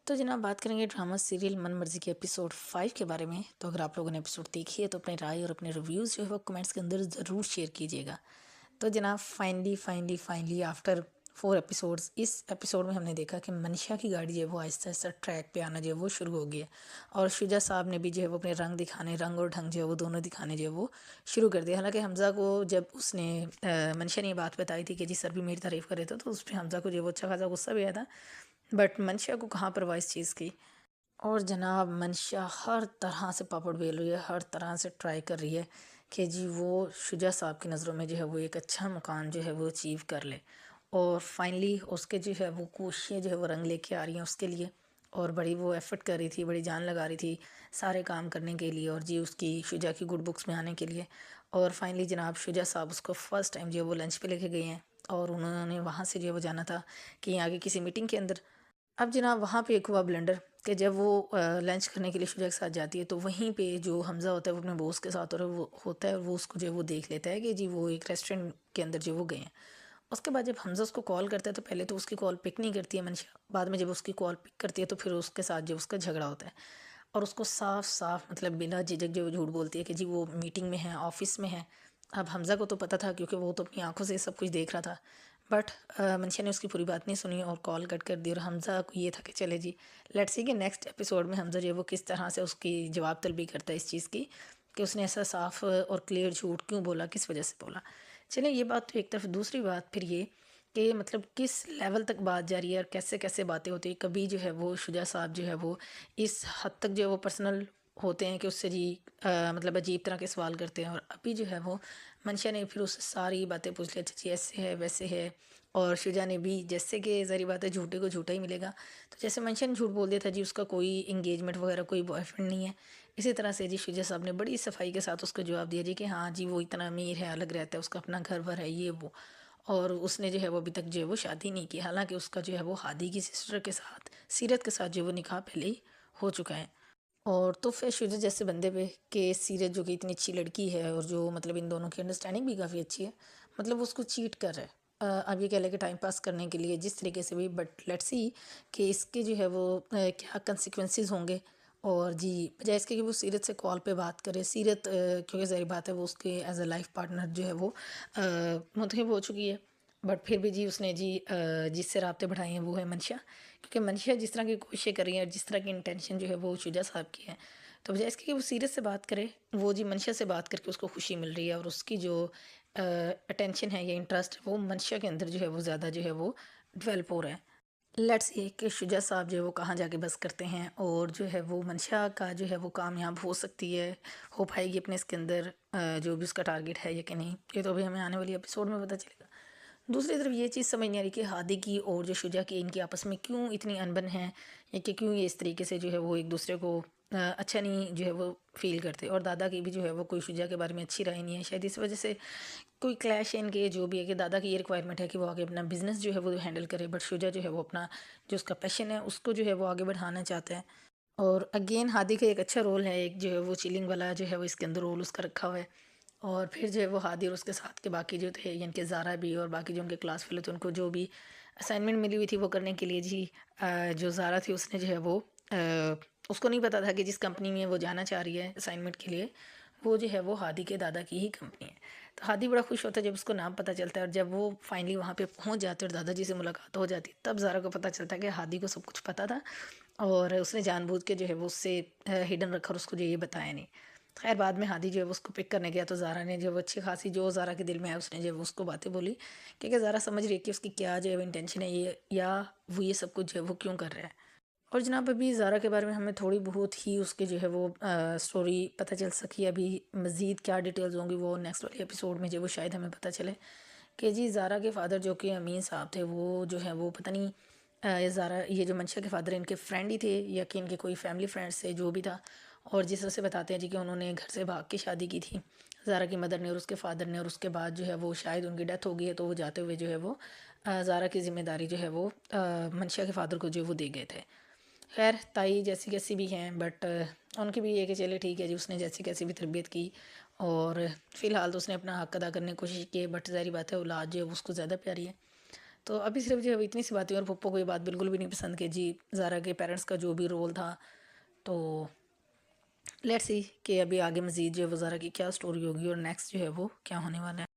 तो जनाब बात करेंगे ड्रामा सीरियल मन मर्जी के एपिसोड 5 के बारे में। तो अगर आप लोगों ने एपिसोड देखी है तो अपनी राय और अपने रिव्यूज़ जो है वो कमेंट्स के अंदर ज़रूर शेयर कीजिएगा। तो जनाब फाइनली आफ्टर 4 एपिसोड्स इस एपिसोड में हमने देखा कि मनीषा की गाड़ी जो है वो आहिस्ता आहिस्ता ट्रैक पे आना जो है वो शुरू हो गई है। और शुजा साहब ने भी जो है वो अपने रंग और ढंग जो है वो दोनों दिखाने जो है वो शुरू कर दिया। हालांकि हमज़ा को जब उसने मनीषा ने ये बात बताई थी कि जी सर भी मेरी तारीफ़ कर रहे थे, तो उस पर हमज़ा को जो है वो अच्छा खासा गुस्सा भी आया था। बट मंशा को कहाँ परवाह इस चीज़ की। और जनाब मंशा हर तरह से पापड़ बेल रही है, हर तरह से ट्राई कर रही है कि जी वो शुजा साहब की नज़रों में जो है वो एक अच्छा मुकाम जो है वो अचीव कर ले। और फाइनली उसके जो है वो कोशिशें जो है वो रंग लेके आ रही हैं उसके लिए। और बड़ी वो एफ़र्ट कर रही थी, बड़ी जान लगा रही थी सारे काम करने के लिए और जी उसकी शुजा की गुड बुक्स में आने के लिए। और फाइनली जनाब शुजा साहब उसको फ़र्स्ट टाइम जो है वो लंच पे लेके गए हैं। और उन्होंने वहाँ से जो है वो जाना था कि आगे किसी मीटिंग के अंदर। अब जनाब वहाँ पे एक हुआ ब्लंडर कि जब वो लंच करने के लिए शुजा के साथ जाती है तो वहीं पे जो हमज़ा होता है वो अपने बॉस के साथ और वो होता है और वो उसको जो है वो देख लेता है कि जी वो एक रेस्टोरेंट के अंदर जो वो गए हैं। उसके बाद जब हमज़ा उसको कॉल करता है तो पहले तो उसकी कॉल पिक नहीं करती है मंशा। बाद में जब उसकी कॉल पिक करती है तो फिर उसके साथ जो उसका झगड़ा होता है और उसको साफ साफ मतलब बिना झिझक जो झूठ बोलती है कि जी वो मीटिंग में है, ऑफिस में है। अब हमज़ा को तो पता था क्योंकि वो तो अपनी आंखों से सब कुछ देख रहा था। बट मंशा ने उसकी पूरी बात नहीं सुनी और कॉल कट कर दी। और हमज़ा को ये था कि चले जी लेट्स सी कि नेक्स्ट एपिसोड में हमज़ा जो है वो किस तरह से उसकी जवाब तलबी करता है इस चीज़ की कि उसने ऐसा साफ और क्लियर झूठ क्यों बोला, किस वजह से बोला। चलिए ये बात तो एक तरफ, दूसरी बात फिर ये कि मतलब किस लेवल तक बात जा रही है और कैसे कैसे बातें होती है। कभी जो है वो शुजा साहब जो है वो इस हद तक जो है वो पर्सनल होते हैं कि उससे जी मतलब अजीब तरह के सवाल करते हैं। और अभी जो है वो मंशा ने फिर उससे सारी बातें पूछ ली, अच्छा जी ऐसे है वैसे है। और शुजा ने भी जैसे कि ज़ाहिर बात है झूठे को झूठा ही मिलेगा। तो जैसे मंशा ने झूठ बोल दिया था जी उसका कोई इंगेजमेंट वगैरह कोई बॉयफ्रेंड नहीं है, इसी तरह से जी शुजा साहब ने बड़ी सफाई के साथ उसको जवाब दिया जी कि हाँ जी वो इतना अमीर है, अलग रहता है, उसका अपना घर वर है ये वो। और उसने जो है वो अभी तक जो है वो शादी नहीं की, हालांकि उसका जो है वो हादी की सिस्टर के साथ, सीरत के साथ जो है वो निकाह पहले ही हो चुका है। और तो फिर शुजा जैसे बंदे पे कि सीरत जो कि इतनी अच्छी लड़की है और जो मतलब इन दोनों की अंडरस्टैंडिंग भी काफ़ी अच्छी है, मतलब वो उसको चीट कर रहा है। अब ये कह ले कि टाइम पास करने के लिए जिस तरीके से भी, बट लेट्स सी कि इसके जो है वो क्या कंसिक्वेंसेस होंगे। और जी बजाय इसके कि वो सीरत से कॉल पे बात करे, सीरत क्योंकि ज़ाहिर बात है वो उसके एज अ लाइफ पार्टनर जो है वो मुंतखब हो चुकी है। बट फिर भी जी उसने जी जिससे राब्ते बढ़ाए हैं वो है मंशा। क्योंकि मंशा जिस तरह की कोशिशें कर रही है और जिस तरह की इंटेंशन जो है वो शुजा साहब की है, तो बजाय इसके कि वो सीरत से बात करे, वो जी मंशा से बात करके उसको खुशी मिल रही है। और उसकी जो अटेंशन है या इंटरेस्ट है वो मंशा के अंदर जो है वो ज़्यादा जो है वो डेवलप हो रहा है। लेट्स ये कि शुजा साहब जो है वो कहाँ जाके बस करते हैं और जो है वो मंशा का जो है वो कामयाब हो सकती है, हो पाएगी अपने इसके अंदर जो भी उसका टारगेट है या कि नहीं, ये तो अभी हमें आने वाली एपिसोड में पता चलेगा। दूसरी तरफ ये चीज़ समझ नहीं आ रही कि हादी की और जो शुजा की इनकी आपस में क्यों इतनी अनबन है, या कि क्यों ये इस तरीके से जो है वो एक दूसरे को अच्छा नहीं जो है वो फील करते। और दादा की भी जो है वो कोई शुजा के बारे में अच्छी राय नहीं है, शायद इस वजह से कोई क्लैश है इनके। जो भी है कि दादा की ये रिक्वायरमेंट है कि वो आगे अपना बिजनेस जो है वो हैंडल करे, बट शुजा जो है वो अपना जो उसका पैशन है उसको जो है वो आगे बढ़ाना चाहता है। और अगेन हादी का एक अच्छा रोल है, एक जो है वो चिलिंग वाला जो है वो इसके अंदर रोल उसका रखा हुआ है। और फिर जो है वो हादी और उसके साथ के बाकी जो थे यानी कि ज़ारा भी और बाकी जो उनके क्लास फेलो थे उनको जो भी असाइनमेंट मिली हुई थी वो करने के लिए जी जो ज़ारा थी उसने जो है वो उसको नहीं पता था कि जिस कंपनी में वो जाना चाह रही है असाइनमेंट के लिए वो जो है वो हादी के दादा की ही कंपनी है। तो हादी बड़ा खुश होता है जब उसको नाम पता चलता है। और जब वो फाइनली वहाँ पे पहुँच जाते हैं और दादाजी से मुलाकात हो जाती है तब ज़ारा को पता चलता है कि हादी को सब कुछ पता था और उसने जानबूझ के जो है वो उससे हिडन रखा और उसको जो ये बताया नहीं। खैर बाद में हादी जो है वो उसको पिक करने गया तो ज़ारा ने जो वो अच्छी खासी जो ज़ारा के दिल में है उसने जो है वो उसको बातें बोली, क्योंकि ज़ारा समझ रही है कि उसकी क्या जो है वो इंटेंशन है ये, या वो ये सब कुछ जो है वो क्यों कर रहा है। और जनाब अभी ज़ारा के बारे में हमें थोड़ी बहुत ही उसके जो है वो स्टोरी पता चल सकी। अभी मज़ीद क्या डिटेल्स होंगी वो नेक्स्ट वाले एपिसोड में जो वो शायद हमें पता चले कि जी ज़ारा के फादर जो कि अमीन साहब थे वो जो है वो पता नहीं ज़ारा ये जो मंशा के फादर इनके फ्रेंड ही थे या कि इनके कोई फैमिली फ्रेंड्स थे जो भी था। और जिस तरह से बताते हैं जी कि उन्होंने घर से भाग के शादी की थी ज़ारा की मदर ने और उसके फादर ने, और उसके बाद जो है वो शायद उनकी डेथ हो गई है तो वो जाते हुए जो है वो ज़ारा की ज़िम्मेदारी जो है वो मंशा के फादर को जो है वो दे गए थे। खैर ताई जैसी कैसी भी हैं बट उनकी भी ये कि चले ठीक है जी उसने जैसी कैसी भी तरबियत की और फ़िलहाल तो उसने अपना हक़ अदा करने की कोशिश की है। बट ज़ाहिर बात है औलाद जो है वो उसको ज़्यादा प्यारी है। तो अभी सिर्फ जो है इतनी सी बातें, और पप्पो को ये बात बिल्कुल भी नहीं पसंद कि जी ज़ारा के पेरेंट्स का जो भी रोल था। तो लेट्स सी कि अभी आगे मज़ीद जो है वो ज़ारा की क्या स्टोरी होगी और नेक्स्ट जो है वो क्या होने वाला है।